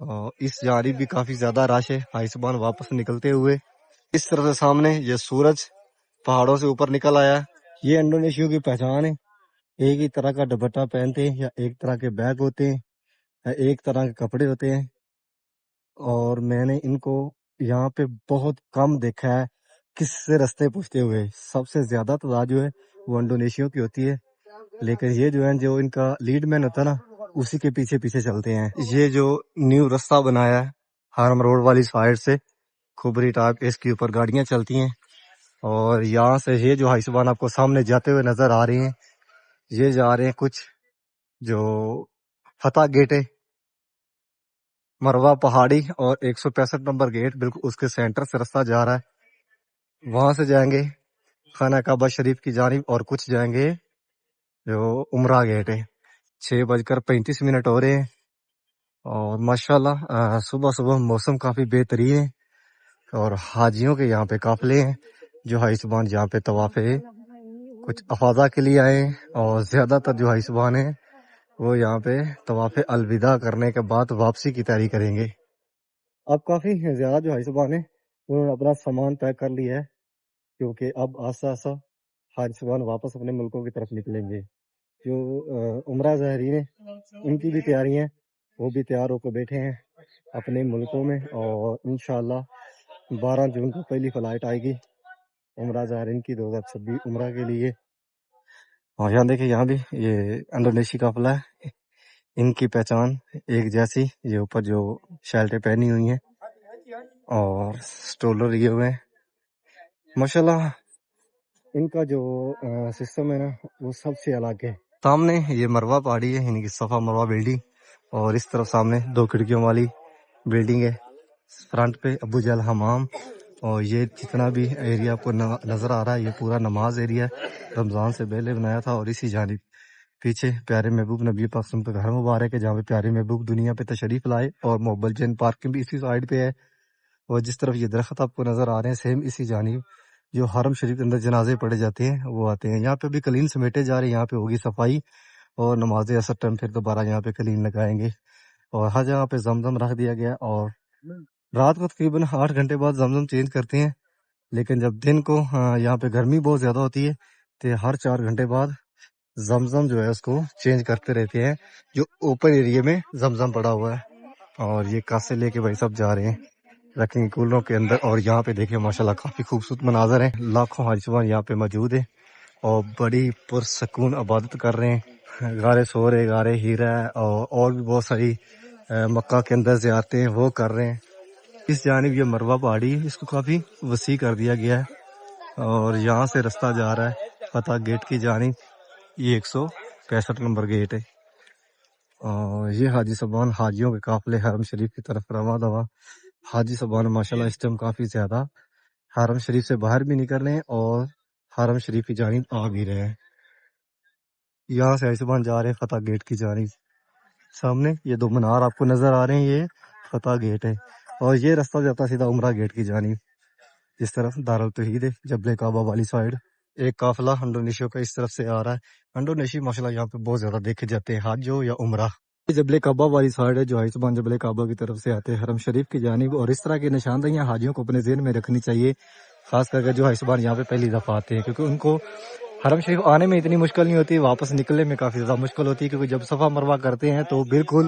اور اس جانب بھی کافی زیادہ رش ہے حاجی صاحبان واپس نکلتے ہوئے. اس طرف سے سامنے یہ سورج پہاڑوں سے اوپر نکل آیا. یہ انڈونیشیوں کی پہچان ہے. ایک ہی طرح کا دوپٹہ پہنتے ہیں یا ایک طرح کے بیگ ہوتے ہیں یا ایک طرح کے کپڑے ہوتے ہیں. اور میں نے ان کو یہاں پہ بہت کم دیکھا ہے کس سے رستے پوچھتے ہوئے. سب سے زیادہ تعداد جو ہے وہ انڈونیشیوں کی ہوتی ہے، لیکن یہ جو ہے جو ان کا لیڈ مین ہوتا ہے نا اسی کے پیچھے پیچھے چلتے ہیں. یہ جو نیو رستہ بنایا ہے ہارم روڈ والی سائڈ سے کھبری ٹاپ، اس کے اوپر گاڑیاں چلتی ہیں. اور یہاں سے یہ جو حاجی صاحبان آپ کو سامنے جاتے ہوئے نظر آ رہے ہیں، یہ جا رہے ہیں کچھ جو فتح گیٹ ہے، مروہ پہاڑی اور 165 نمبر گیٹ بالکل اس کے سینٹر سے رستہ جا رہا ہے. وہاں سے جائیں گے خانہ کعبہ شریف کی جانب اور کچھ جائیں گے جو عمرہ گیٹ ہے. 6:35 ہو رہے ہیں اور ماشاءاللہ صبح صبح موسم کافی بہترین ہے اور حاجیوں کے یہاں پہ قافلے ہیں جو حاجی صاحبان یہاں پہ طواف کچھ افاضہ کے لیے آئے ہیں. اور زیادہ تر جو حاجی صاحبان ہیں وہ یہاں پہ طواف الوداع کرنے کے بعد واپسی کی تیاری کریں گے. اب کافی زیادہ جو حاجی صاحبان ہیں انہوں نے اپنا سامان پیک کر لیا ہے، کیونکہ اب آہستہ آہستہ حاجی صاحبان واپس اپنے ملکوں کی طرف نکلیں گے. جو عمرہ زائرین ہیں ان کی بھی تیاری ہیں، وہ بھی تیار ہو کے بیٹھے ہیں اپنے ملکوں میں. اور انشاءاللہ 12 جون کو پہلی فلائٹ آئے گی عمرہ زائرین کی 2026 عمرہ کے لیے. اور یہاں دیکھیں یہاں بھی یہ انڈونیشی قافلہ ہے، ان کی پہچان ایک جیسی، یہ اوپر جو شیلٹیں پہنی ہوئی ہیں اور سٹولر لیے ہوئے ہیں. ماشاءاللہ ان کا جو سسٹم ہے نا وہ سب سے الگ ہے. سامنے یہ مروہ پہاڑی ہے، یعنی کہ صفا مروہ بلڈنگ، اور اس طرف سامنے 2 کھڑکیوں والی بلڈنگ ہے. فرنٹ پہ ابو جہل حمام. اور یہ جتنا بھی ایریا آپ کو نظر آ رہا ہے یہ پورا نماز ایریا ہے، رمضان سے پہلے بنایا تھا. اور اسی جانب پیچھے پیارے محبوب نبی پاک صلی اللہ علیہ وسلم کا گھر مبارک ہے جہاں پہ پیارے محبوب دنیا پہ تشریف لائے. اور محبت جین پارکنگ بھی اسی سائڈ پہ ہے. اور جس طرف یہ درخت آپ کو نظر آ رہے ہیں سیم اسی جانب جو حرم شریف کے اندر جنازے پڑے جاتے ہیں وہ آتے ہیں. یہاں پہ بھی کلین سمیٹے جا رہے ہیں، یہاں پہ ہوگی صفائی اور نماز اثر ٹائم پھر دوبارہ یہاں پہ کلین لگائیں گے. اور ہر جگہ پہ زمزم رکھ دیا گیا اور رات کو تقریباً 8 گھنٹے بعد زمزم چینج کرتے ہیں. لیکن جب دن کو یہاں پہ گرمی بہت زیادہ ہوتی ہے تو ہر 4 گھنٹے بعد زمزم جو ہے اس کو چینج کرتے رہتے ہیں جو اوپن ایریا میں زمزم پڑا ہوا ہے. اور یہ کاسے لے کے بھائی سب جا رہے ہیں رکھیں گے کولروں کے اندر. اور یہاں پہ دیکھیں ماشاءاللہ کافی خوبصورت مناظر ہیں، لاکھوں حاجی صاحبان یہاں پہ موجود ہیں اور بڑی پرسکون عبادت کر رہے ہیں. غار سور ہے، غار ہیرا ہے اور بھی بہت ساری مکہ کے اندر زیارتیں ہیں وہ کر رہے ہیں. اس جانب یہ مروہ پہاڑی ہے، اس کو کافی وسیع کر دیا گیا ہے اور یہاں سے رستہ جا رہا ہے فتح گیٹ کی جانب. یہ 165 نمبر گیٹ ہے. اور یہ حاجی صاحبان حاجیوں کے قافلے حرم شریف کی طرف رواں دواں. حاجی صاحبان ماشاءاللہ اس ٹائم کافی زیادہ حرم شریف سے باہر بھی نکل رہے ہیں اور حرم شریف کی جانب آ بھی رہے ہیں. یہاں سے حاجی صاحبان جا رہے ہیں فتح گیٹ کی جانب. سامنے یہ 2 مینار آپ کو نظر آ رہے ہیں، یہ فتح گیٹ ہے. اور یہ رستہ جاتا ہے سیدھا عمرہ گیٹ کی جانب، جس طرف دارالتوحید ہے جبل کعبہ والی سائڈ. ایک قافلہ انڈونیشیا کا اس طرف سے آ رہا ہے. انڈونیشی ماشاءاللہ یہاں پہ بہت زیادہ دیکھے جاتے ہیں حج ہو یا عمرہ. یہ جبل کعبہ والی سائڈ ہے جو حاجی صاحبان جبل کعبہ کی طرف سے آتے ہیں حرم شریف کی جانب. اور اس طرح کی نشاندہیاں حاجیوں کو اپنے ذہن میں رکھنی چاہیے، خاص کر کے جو حاجی صاحبان یہاں پہ پہلی دفعہ آتے ہیں، کیونکہ ان کو حرم شریف آنے میں اتنی مشکل نہیں ہوتی، واپس نکلنے میں کافی زیادہ مشکل ہوتی ہے. کیونکہ جب صفا مروہ کرتے ہیں تو بالکل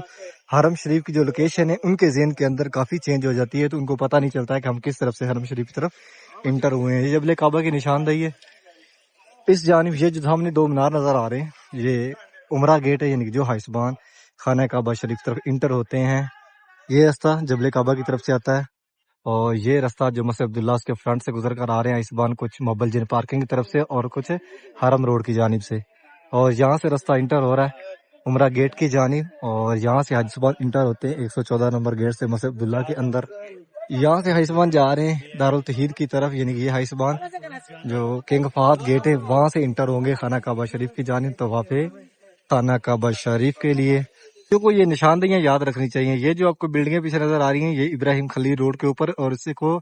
حرم شریف کی جو لوکیشن ہے ان کے ذہن کے اندر کافی چینج ہو جاتی ہے، تو ان کو پتہ نہیں چلتا ہے کہ ہم کس طرف سے حرم شریف کی طرف انٹر ہوئے ہیں. یہ جبل کعبہ کی نشاندہی ہے. اس جانب یہ جو سامنے 2 مینار نظر آ رہے ہیں یہ عمرہ گیٹ ہے، یعنی کہ جو حاجی صاحبان خانہ کعبہ شریف کی طرف انٹر ہوتے ہیں. یہ راستہ جبل کعبہ کی طرف سے آتا ہے اور یہ راستہ جو مسجد عبداللہ اس کے فرنٹ سے گزر کر آ رہے ہیں حاجی صاحبان، کچھ موبل جن پارکنگ کی طرف سے اور کچھ حرم روڈ کی جانب سے. اور یہاں سے راستہ انٹر ہو رہا ہے عمرہ گیٹ کی جانب. اور یہاں سے حاجی صاحبان انٹر ہوتے ہیں 114 نمبر گیٹ سے مسجد عبداللہ کے اندر. یہاں سے حاجی صاحبان جا رہے ہیں دارالتوحید کی طرف، یعنی کہ یہ حاجی صاحبان جو کنگ فہد گیٹ ہے وہاں سے انٹر ہوں گے خانہ کعبہ شریف کی جانب طواف خانہ کعبہ شریف کے لیے. کو یہ نشاندہیاں یاد رکھنی چاہیے. یہ جو آپ کو بلڈنگیں پیچھے نظر آ رہی ہیں یہ ابراہیم خلیل روڈ کے اوپر، اور اس کو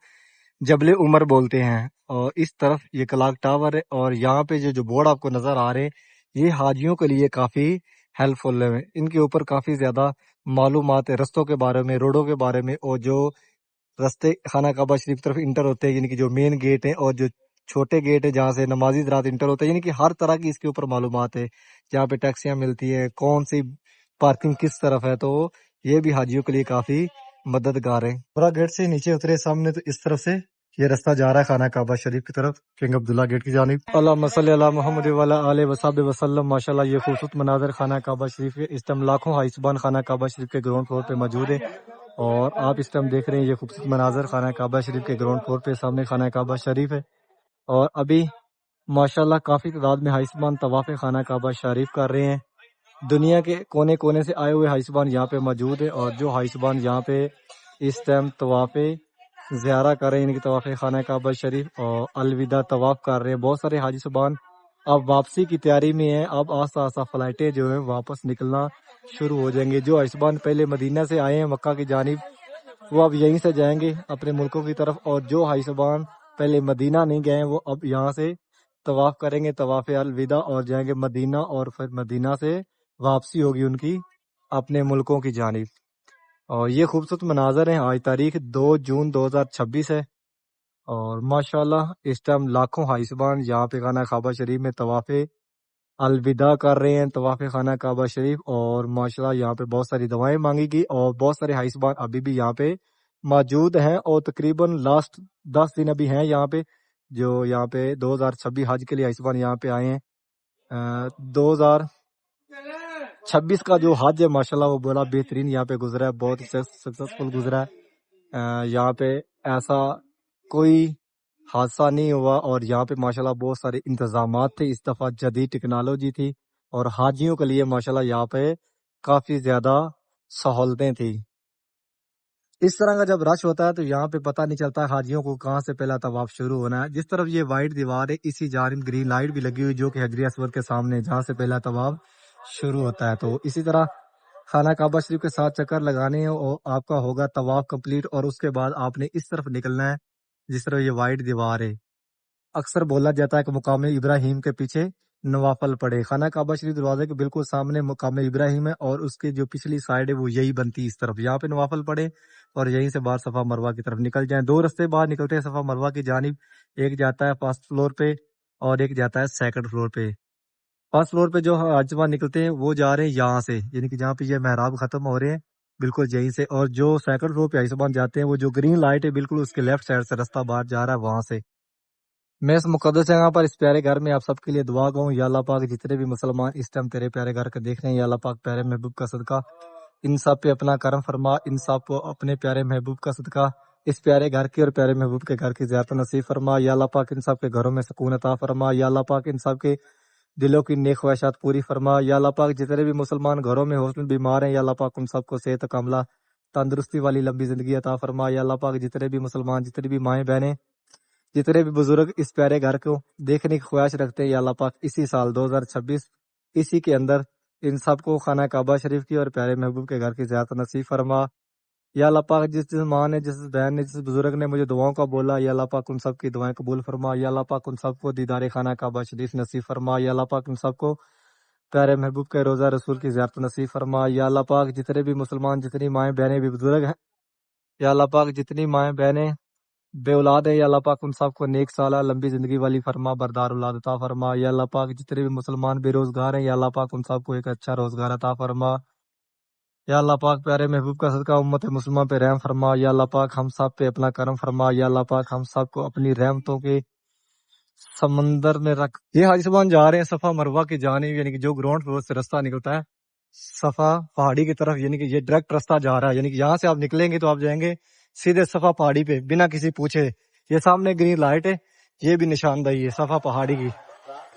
جبل عمر بولتے ہیں. اور اس طرف یہ کلاک ٹاور ہے. اور یہاں پہ جو بورڈ آپ کو نظر آ رہے ہیں یہ حاجیوں کے لیے کافی ہیلپ فل ہیں، ان کے اوپر کافی زیادہ معلومات ہے رستوں کے بارے میں، روڈوں کے بارے میں، اور جو رستے خانہ کعبہ شریف طرف انٹر ہوتے ہیں، یعنی کہ جو مین گیٹ ہیں اور جو چھوٹے گیٹ ہے جہاں سے نمازی حضرات انٹر ہوتے ہیں، یعنی کہ ہر طرح کی اس کے اوپر معلومات ہے، جہاں پہ ٹیکسیاں ملتی ہیں، کون سی پارکنگ کس طرف ہے، تو یہ بھی حاجیوں کے لیے کافی مددگار ہے۔ پورا گیٹ سے نیچے اترے سامنے تو اس طرف سے یہ رستہ جا رہا ہے خانہ کعبہ شریف کی طرف، کنگ عبداللہ گیٹ کی جانب۔ اللہم صلی علی محمد وعلی آلہ وصحبہ وسلم۔ ماشاءاللہ یہ خوبصورت مناظر خانہ کعبہ شریف کے، اس ٹائم لاکھوں حائسبان خانہ کعبہ شریف کے گراؤنڈ فلور پہ موجود ہے، اور آپ اس ٹائم دیکھ رہے ہیں یہ خوبصورت مناظر خانہ کعبہ شریف کے گراؤنڈ فلور پہ، سامنے خانہ کعبہ شریف ہے، اور ابھی ماشاءاللہ کافی تعداد میں حائسبان طواف خانہ کعبہ شریف کر رہے ہیں۔ دنیا کے کونے کونے سے آئے ہوئے حائسبان یہاں پہ موجود ہیں، اور جو حائسبان یہاں پہ اس ٹائم طواف زیارہ کر رہے ہیں، ان کی طواف خانہ کعبہ شریف اور الوداع طواف کر رہے ہیں، بہت سارے حاجی صاحبان اب واپسی کی تیاری میں ہیں، اب آہستہ آہستہ فلائٹیں جو ہیں واپس نکلنا شروع ہو جائیں گے۔ جو حائسبان پہلے مدینہ سے آئے ہیں مکہ کی جانب، وہ اب یہیں سے جائیں گے اپنے ملکوں کی طرف، اور جو حائسبان پہلے مدینہ نہیں گئے ہیں وہ اب یہاں سے طواف کریں گے، طواف الوداع، اور جائیں گے مدینہ، اور پھر مدینہ سے واپسی ہوگی ان کی اپنے ملکوں کی جانب۔ اور یہ خوبصورت مناظر ہیں، آج تاریخ 2 جون 2026 ہے، اور ماشاءاللہ اس ٹائم لاکھوں حائسبان یہاں پہ خانہ کعبہ شریف میں طواف الوداع کر رہے ہیں، طواف خانہ کعبہ شریف، اور ماشاءاللہ یہاں پہ بہت ساری دعائیں مانگی گئی، اور بہت سارے حائسبان ابھی بھی یہاں پہ موجود ہیں، اور تقریباً لاسٹ 10 دن ابھی ہیں یہاں پہ، جو یہاں پہ 2026 حج کے لیے حائسبان یہاں پہ آئے ہیں۔ 2026 کا جو حج ہے ماشاءاللہ وہ بڑا بہترین یہاں پہ گزرا ہے، بہت سکسیسفل گزرا ہے، یہاں پہ ایسا کوئی حادثہ نہیں ہوا، اور یہاں پہ ماشاءاللہ بہت سارے انتظامات تھے، اس دفعہ جدید ٹیکنالوجی تھی، اور حاجیوں کے لیے ماشاءاللہ یہاں پہ کافی زیادہ سہولتیں تھی۔ اس طرح کا جب رش ہوتا ہے تو یہاں پہ پتہ نہیں چلتا حاجیوں کو کہاں سے پہلا طواف شروع ہونا ہے۔ جس طرف یہ وائٹ دیوار ہے اسی جانب گرین لائٹ بھی لگی ہوئی، جو کہ حجر اسود کے سامنے جہاں سے پہلا طواف شروع ہوتا ہے، تو اسی طرح خانہ کعبہ شریف کے 7 چکر لگانے ہیں اور آپ کا ہوگا طواف کمپلیٹ، اور اس کے بعد آپ نے اس طرف نکلنا ہے جس طرح یہ وائٹ دیوار ہے۔ اکثر بولا جاتا ہے کہ مقام ابراہیم کے پیچھے نوافل پڑے، خانہ کعبہ شریف دروازے کے بالکل سامنے مقام ابراہیم ہے، اور اس کے جو پچھلی سائڈ ہے وہ یہی بنتی ہے اس طرف، یہاں پہ نوافل پڑے اور یہیں سے باہر صفا مروہ کی طرف نکل جائیں۔ 2 رستے باہر نکلتے ہیں صفا مروہ کی جانب، ایک جاتا ہے فرسٹ فلور پہ اور ایک جاتا ہے سیکنڈ فلور پہ۔ فرسٹ فلور پہ جو حاجی نکلتے ہیں وہ جا رہے ہیں یہاں سے، یعنی کہ جہاں پہ یہ محراب ختم ہو رہے ہیں بالکل یہیں سے، اور جو سیکنڈ فلور پہ حاجی جاتے ہیں وہ جو گرین لائٹ ہے بالکل اس کے لیفٹ سائڈ سے رستہ باہر جا رہا ہے وہاں سے۔ میں اس مقدس جگہ پر اس پیارے گھر میں آپ سب کے لیے دعا کروں، یا اللہ پاک جتنے بھی مسلمان اس ٹائم تیرے پیارے گھر کو دیکھ رہے ہیں، یا اللہ پاک پیارے محبوب کا صدقہ ان سب پہ اپنا کرم فرما، ان سب کو اپنے پیارے محبوب کا صدقہ اس پیارے گھر کی اور پیارے محبوب کے گھر کی زیارت نصیب فرما، یا اللہ پاک ان سب کے گھروں میں سکون عطا فرما، یا اللہ پاک ان سب کے دلوں کی نیک خواہشات پوری فرما، یا اللہ پاک جتنے بھی مسلمان گھروں میں حوصل بیمار ہیں، یا اللہ پاک ان سب کو صحت کاملہ تندرستی والی لمبی زندگی عطا فرما، یا اللہ پاک جتنے بھی مسلمان، جتنی بھی مائیں بہنیں، جتنے بھی بزرگ اس پیارے گھر کو دیکھنے کی خواہش رکھتے ہیں، یا اللہ پاک اسی سال 2026 اسی کے اندر ان سب کو خانہ کعبہ شریف کی اور پیارے محبوب کے گھر کی زیارت نصیب فرما، یا اللہ پاک جس ماں نے، جس بہن نے، جس بزرگ نے مجھے دعاؤں کا بولا، یا اللہ پاک ان سب کی دعائیں قبول فرما، یا اللہ پاک ان سب کو دیدار خانہ کعبہ شریف نصیب فرما، یا اللہ پاک ان سب کو پیارے محبوب کے روزہ رسول کی زیارت نصیب فرما، یا اللہ پاک جتنے بھی مسلمان، جتنی مائیں بہنیں بھی بزرگ ہیں، یا اللہ پاک جتنی مائیں بہنیں بے اولاد ہے، یا اللہ پاک ان سب کو نیک سالہ لمبی زندگی والی فرما، بردار اولاد عطا فرما، یا اللہ پاک جتنے بھی مسلمان بے روزگار ہیں، یا اللہ پاک ان سب کو ایک اچھا روزگار عطا فرما، یا اللہ پاک پیارے محبوب کا صدقہ امت مسلمہ پہ رحم فرما، یا اللہ پاک ہم سب پہ اپنا کرم فرما، یا اللہ پاک ہم سب کو اپنی رحمتوں کے سمندر میں رکھ۔ یہ حاجی صاحبان جا رہے ہیں صفا مروہ کی جانب، یعنی کہ جو گراؤنڈ فلور سے رستہ نکلتا ہے صفا پہاڑی کی طرف، یعنی کہ یہ ڈائریکٹ رستہ جا رہا ہے، یعنی کہ یہاں سے آپ نکلیں گے تو آپ جائیں گے سیدھے صفا پہاڑی پہ بنا کسی پوچھے۔ یہ سامنے گرین لائٹ ہے، یہ بھی نشاندہی ہے صفا پہاڑی کی،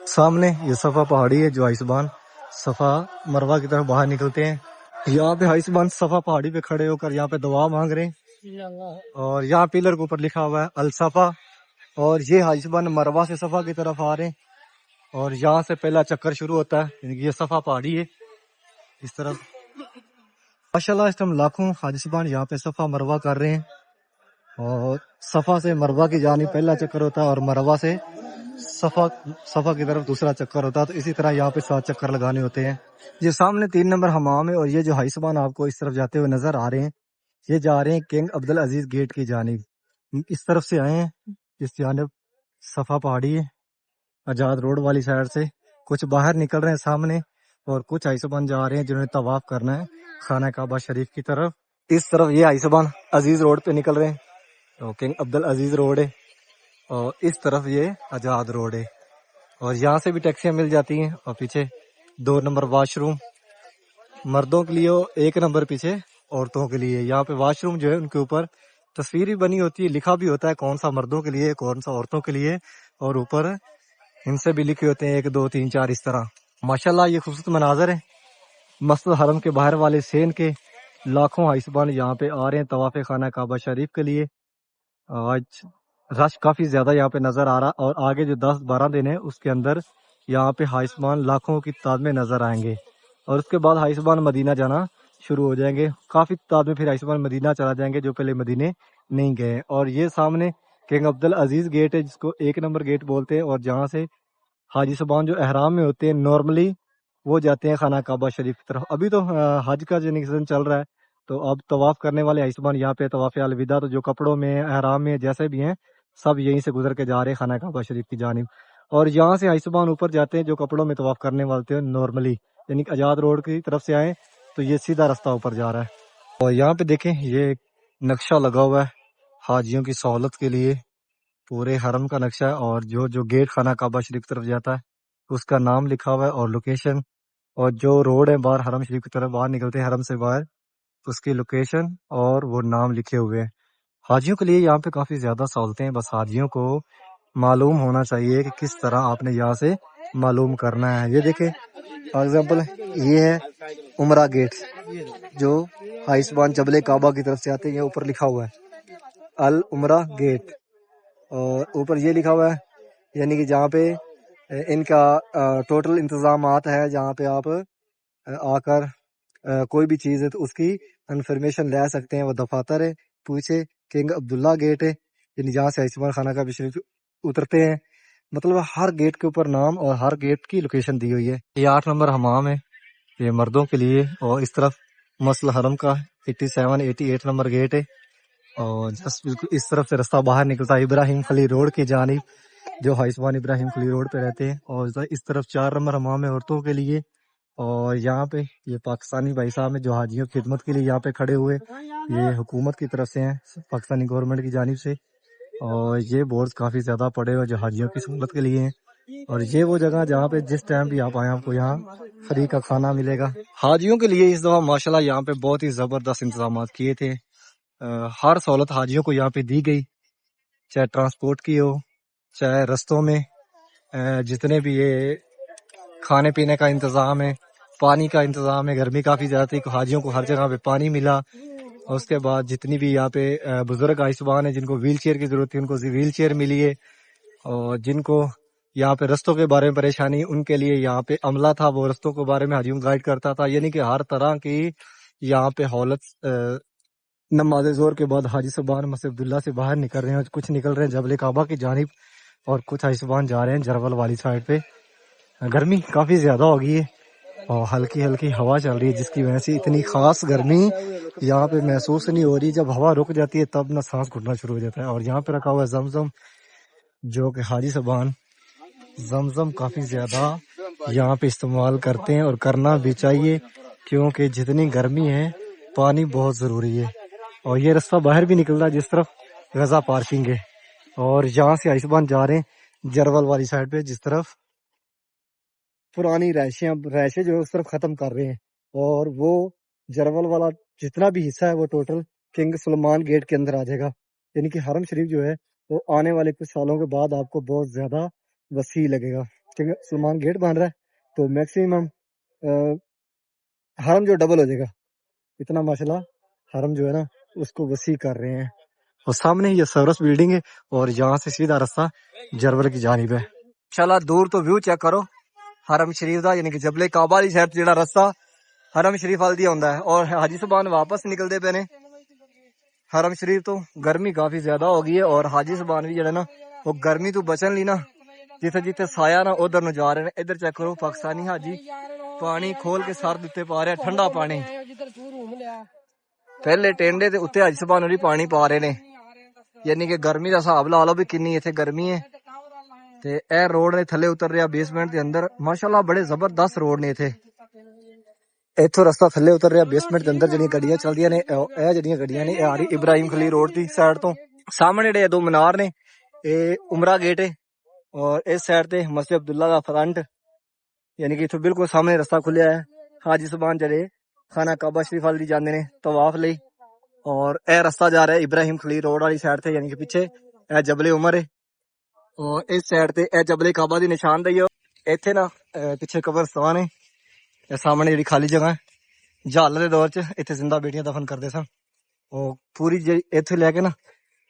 سامنے یہ صفا پہاڑی ہے جو حائسبان صفا مروہ کی طرف باہر نکلتے ہیں۔ یہاں پہ حائسبان صفا پہاڑی پہ کھڑے ہو کر یہاں پہ دعا مانگ رہے ہیں، اور یہاں پلر کے اوپر لکھا ہوا ہے الصفا، اور یہ حائسبان مروہ سے صفا کی طرف آ رہے ہیں، اور یہاں سے پہلا چکر شروع ہوتا ہے، یعنی کہ یہ صفا پہاڑی ہے اس طرف۔ ماشاءاللہ اس ٹائم لاکھوں حاجی صاحبان یہاں پہ صفا مروہ کر رہے ہیں، اور صفا سے مروہ کی جانب پہلا چکر ہوتا ہے اور مروہ سے صفا کی طرف دوسرا چکر ہوتا ہے، تو اسی طرح یہاں پہ 7 چکر لگانے ہوتے ہیں۔ یہ سامنے 3 نمبر حمام ہے، اور یہ جو ہائی سبان آپ کو اس طرف جاتے ہوئے نظر آ رہے ہیں، یہ جا رہے ہیں کنگ عبدالعزیز گیٹ کی جانب۔ اس طرف سے آئے ہیں، اس جانب صفا پہاڑی ہے، آزاد روڈ والی سائڈ سے کچھ باہر نکل رہے ہیں سامنے، اور کچھ ہائی سبان جا رہے ہیں جنہوں نے طواف کرنا ہے خانہ کعبہ شریف کی طرف۔ اس طرف یہ ہائی سبان عزیز روڈ پہ نکل رہے ہیں، تو کنگ عبدالعزیز روڈ ہے، اور اس طرف یہ آزاد روڈ ہے، اور یہاں سے بھی ٹیکسیاں مل جاتی ہیں۔ اور پیچھے 2 نمبر واش روم مردوں کے لیے، 1 نمبر پیچھے عورتوں کے لیے۔ یہاں پہ واش روم جو ہے ان کے اوپر تصویر بھی بنی ہوتی ہے، لکھا بھی ہوتا ہے کون سا مردوں کے لیے کون سا عورتوں کے لیے، اور اوپر ان سے بھی لکھے ہوتے ہیں 1 2 3 4 اس طرح۔ ماشاءاللہ یہ خوبصورت مناظر ہے مسجد حرم کے باہر والے سین کے۔ لاکھوں حائسبان یہاں پہ آ رہے ہیں طواف خانہ کعبہ شریف کے لیے۔ آج رش کافی زیادہ یہاں پہ نظر آ رہا، اور آگے جو 10 12 دن ہے اس کے اندر یہاں پہ حائسبان لاکھوں کی تعداد میں نظر آئیں گے، اور اس کے بعد حائسبان مدینہ جانا شروع ہو جائیں گے۔ کافی تعداد میں پھر حائسبان مدینہ چلا جائیں گے جو پہلے مدینے نہیں گئے۔ اور یہ سامنے کنگ عبدالعزیز گیٹ ہے جس کو 1 نمبر گیٹ بولتے ہیں، اور جہاں سے حاجی صاحبان جو احرام میں ہوتے ہیں نارملی وہ جاتے ہیں خانہ کعبہ شریف کی طرف۔ ابھی تو حج کا جو سیزن چل رہا ہے، تو اب طواف کرنے والے حاجی صاحبان یہاں پہ طواف الوداع، تو جو کپڑوں میں احرام میں جیسے بھی ہیں سب یہیں سے گزر کے جا رہے ہیں خانہ کعبہ شریف کی جانب۔ اور یہاں سے حاجی صاحبان اوپر جاتے ہیں جو کپڑوں میں طواف کرنے والے ہیں نارملی، یعنی کہ آزاد روڈ کی طرف سے آئیں تو یہ سیدھا راستہ اوپر جا رہا ہے۔ اور یہاں پہ دیکھیں یہ نقشہ لگا ہوا ہے حاجیوں کی سہولت کے لیے، پورے حرم کا نقشہ ہے، اور جو گیٹ خانہ کعبہ شریف کی طرف جاتا ہے اس کا نام لکھا ہوا ہے اور لوکیشن، اور جو روڈ ہے باہر حرم شریف کی طرف باہر نکلتے ہیں حرم سے باہر اس کی لوکیشن اور وہ نام لکھے ہوئے ہیں۔ حاجیوں کے لیے یہاں پہ کافی زیادہ سہولتیں ہیں، بس حاجیوں کو معلوم ہونا چاہیے کہ کس طرح آپ نے یہاں سے معلوم کرنا ہے۔ یہ دیکھیں فار ایگزامپل یہ ہے عمرہ گیٹ، جو حائسبان جبل کعبہ کی طرف سے آتے ہیں، یہ اوپر لکھا ہوا ہے العمرہ گیٹ، اور اوپر یہ لکھا ہوا ہے یعنی کہ جہاں پہ ان کا ٹوٹل انتظامات ہے، جہاں پہ آپ آ کر کوئی بھی چیز ہے تو اس کی انفارمیشن لے سکتے ہیں۔ وہ دفاتر ہے، پیچھے کنگ عبداللہ گیٹ ہے، یعنی جہاں سے حائسبان خانہ کا شریف اترتے ہیں، مطلب ہر گیٹ کے اوپر نام اور ہر گیٹ کی لوکیشن دی ہوئی ہے۔ یہ 8 نمبر حمام ہے، یہ مردوں کے لیے، اور اس طرف مسجد حرم کا 87 88 نمبر گیٹ ہے، اور جس بالکل اس طرف سے راستہ باہر نکلتا ہے ابراہیم خلیل روڈ کی جانب، جو حائسبان ابراہیم خلیل روڈ پہ رہتے ہیں۔ اور اس طرف 4 نمبر حمام ہے عورتوں کے لیے، اور یہاں پہ یہ پاکستانی بھائی صاحب ہیں جو حاجیوں کی خدمت کے لیے یہاں پہ کھڑے ہوئے، یہ حکومت کی طرف سے ہیں، پاکستانی گورنمنٹ کی جانب سے، اور یہ بورڈز کافی زیادہ پڑے ہوئے جو حاجیوں کی سہولت کے لیے ہیں۔ اور یہ وہ جگہ جہاں پہ جس ٹائم بھی آپ آئیں آپ کو یہاں فری کا کھانا ملے گا۔ حاجیوں کے لیے اس دفعہ ماشاءاللہ یہاں پہ بہت ہی زبردست انتظامات کیے تھے، ہر سہولت حاجیوں کو یہاں پہ دی گئی، چاہے ٹرانسپورٹ کی ہو، چاہے رستوں میں جتنے بھی یہ کھانے پینے کا انتظام ہے، پانی کا انتظام ہے، گرمی کافی زیادہ تھی، حاجیوں کو ہر جگہ پہ پانی ملا۔ اور اس کے بعد جتنی بھی یہاں پہ بزرگ حائسبان ہیں جن کو ویل چیئر کی ضرورت تھی ان کو ویل چیئر ملی ہے، اور جن کو یہاں پہ رستوں کے بارے میں پریشانی ان کے لیے یہاں پہ عملہ تھا، وہ رستوں کے بارے میں حاجیوں کو گائیڈ کرتا تھا، یعنی کہ ہر طرح کی یہاں پہ حالت۔ نماز ظہر کے بعد حاجی صاحبان مسجد عبداللہ سے باہر نکل رہے ہیں، کچھ نکل رہے ہیں جبل کعبہ کی جانب، اور کچھ حاجی صاحبان جا رہے ہیں جرول والی سائڈ پہ۔ گرمی کافی زیادہ ہو گئی ہے اور ہلکی ہلکی ہوا چل رہی ہے، جس کی وجہ سے اتنی خاص گرمی یہاں پہ محسوس نہیں ہو رہی۔ جب ہوا رک جاتی ہے تب نہ سانس گھٹنا شروع ہو جاتا ہے۔ اور یہاں پہ رکھا ہوا ہے زمزم، جو کہ حاجی صاحبان زمزم کافی زیادہ یہاں پہ استعمال کرتے ہیں، اور کرنا بھی چاہیے کیونکہ جتنی گرمی ہے پانی بہت ضروری ہے۔ اور یہ راستہ باہر بھی نکل رہا ہے جس طرف غزہ پارکنگ ہے، اور یہاں سے حائسبان جا رہے ہیں جرول والی سائڈ پہ، جس طرف پرانی رہائشیں جو ہے اس طرف ختم کر رہے ہیں، اور وہ جرول والا جتنا بھی حصہ ہے وہ ٹوٹل کنگ سلمان گیٹ کے اندر آ جائے گا، یعنی کہ حرم شریف جو ہے وہ آنے والے کچھ سالوں کے بعد آپ کو بہت زیادہ وسیع لگے گا۔ کنگ سلمان گیٹ بن رہا ہے تو میکسیمم حرم جو ڈبل ہو جائے گا، اتنا ماشاءاللہ حرم جو ہے نا اس کو وسیع کر رہے ہیں۔ اور سامنے یہ سورس بلڈنگ ہے، اور یہاں سے سیدھا راستہ جرول کی جانب ہے۔ انشاءاللہ دور تو ویو چیک کرو حرم شریف دا، یعنی کہ جبل کعبہ والی سائڈ جڑا راستہ حرم شریف وال دی ہوندا ہے، اور حاجی صاحبان واپس نکلتے پے نے حرم شریف تو۔ گرمی کافی زیادہ ہو گئی ہے، اور حاجی صاحبان بھی جڑا نا وہ گرمی تو بچن لی نا ਜਿੱਥੇ ਜਿੱਥੇ ਸਾਇਆ ਨਾ ਉਧਰ ਨੂੰ ਜਾ ਰਹੇ ਨੇ। ਇੱਧਰ ਚੈੱਕ ਕਰੋ ਪਾਕਿਸਤਾਨੀ ਹਾਜੀ ਪਾਣੀ ਖੋਲ ਕੇ ਸਰ ਦੇ ਉੱਤੇ ਪਾ ਰਿਹਾ ਠੰਡਾ ਪਾਣੀ। ਪਹਿਲੇ ਟੈਂਡੇ ਦੇ ਉੱਤੇ ਹਾਜੀ ਸਾਹਿਬਾਨ ਹੋਰੀ ਪਾਣੀ ਪਾ ਰਹੇ ਨੇ, ਯਾਨੀ ਕਿ ਗਰਮੀ ਦਾ ਹਿਸਾਬ ਲਾ ਲਓ ਵੀ ਕਿੰਨੀ ਇੱਥੇ ਗਰਮੀ ਹੈ। ਤੇ ਇਹ ਰੋਡ ਨੇ ਥੱਲੇ ਉਤਰ ਰਿਹਾ ਬੇਸਮੈਂਟ ਦੇ ਅੰਦਰ। ਮਾਸ਼ਾਅੱਲਾ ਬੜੇ ਜ਼ਬਰਦਸਤ ਰੋਡ ਨੇ ਇੱਥੇ। ਇੱਥੋਂ ਰਸਤਾ ਥੱਲੇ ਉਤਰ ਰਿਹਾ ਬੇਸਮੈਂਟ ਦੇ ਅੰਦਰ। ਜਿਹੜੀਆਂ ਗੱਡੀਆਂ ਚੱਲਦੀਆਂ ਨੇ ਇਹ ਜਿਹੜੀਆਂ ਗੱਡੀਆਂ ਨੇ ਇਹ ਆ ਰਹੀ ਇਬਰਾਹਿਮ ਖਲੀਲ ਰੋਡ ਦੀ ਸਾਈਡ ਤੋਂ। ਸਾਹਮਣੇ ਜਿਹੜੇ ਦੋ ਮਨਾਰ ਨੇ ਇਹ ਉਮਰਾ ਗੇਟ ਹੈ, ਔਰ ਇਸ ਸਾਈਡ ਤੇ ਮਸਜਿਦ ਅਬਦੁੱਲਾ ਦਾ ਫਰੰਟ, ਯਾਨੀ ਕਿ ਇੱਥੋਂ ਬਿਲਕੁਲ ਸਾਹਮਣੇ ਰਸਤਾ ਖੁੱਲਿਆ ਹੈ। ਹਾਜੀ ਸਾਹਿਬਾਨ ਜਿਹੜੇ ਖਾਨਾ ਕਾਬਾ ਸ਼ਰੀਫ ਵਾਲੀ ਜਾਂਦੇ ਨੇ ਤਵਾਫ ਲਈ, ਔਰ ਇਹ ਰਸਤਾ ਜਾ ਰਿਹਾ ਇਬਰਾਹਿਮ ਖਲੀਲ ਰੋਡ ਵਾਲੀ ਸਾਈਡ ਤੇ, ਯਾਨੀ ਕਿ ਪਿੱਛੇ ਇਹ ਜਬਲੇ ਉਮਰ ਹੈ, ਔਰ ਇਸ ਸਾਈਡ ਤੇ ਇਹ ਜਬਲੇ ਕਾਬਾ ਦੀ ਨਿਸ਼ਾਨਦੇਹੀ ਹੈ। ਇੱਥੇ ਨਾ ਪਿੱਛੇ ਕਬਰਸਤਾਨ ਹੈ, ਇਹ ਸਾਹਮਣੇ ਜਿਹੜੀ ਖਾਲੀ ਜਗ੍ਹਾ ਹੈ। ਜਹਾਲ ਦੇ ਦੌਰ 'ਚ ਇੱਥੇ ਜ਼ਿੰਦਾ ਬੇਟੀਆਂ ਦਫਨ ਕਰਦੇ ਸਨ। ਉਹ ਪੂਰੀ ਜਿਹੜੀ ਇੱਥੇ ਲੈ ਕੇ ਨਾ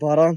12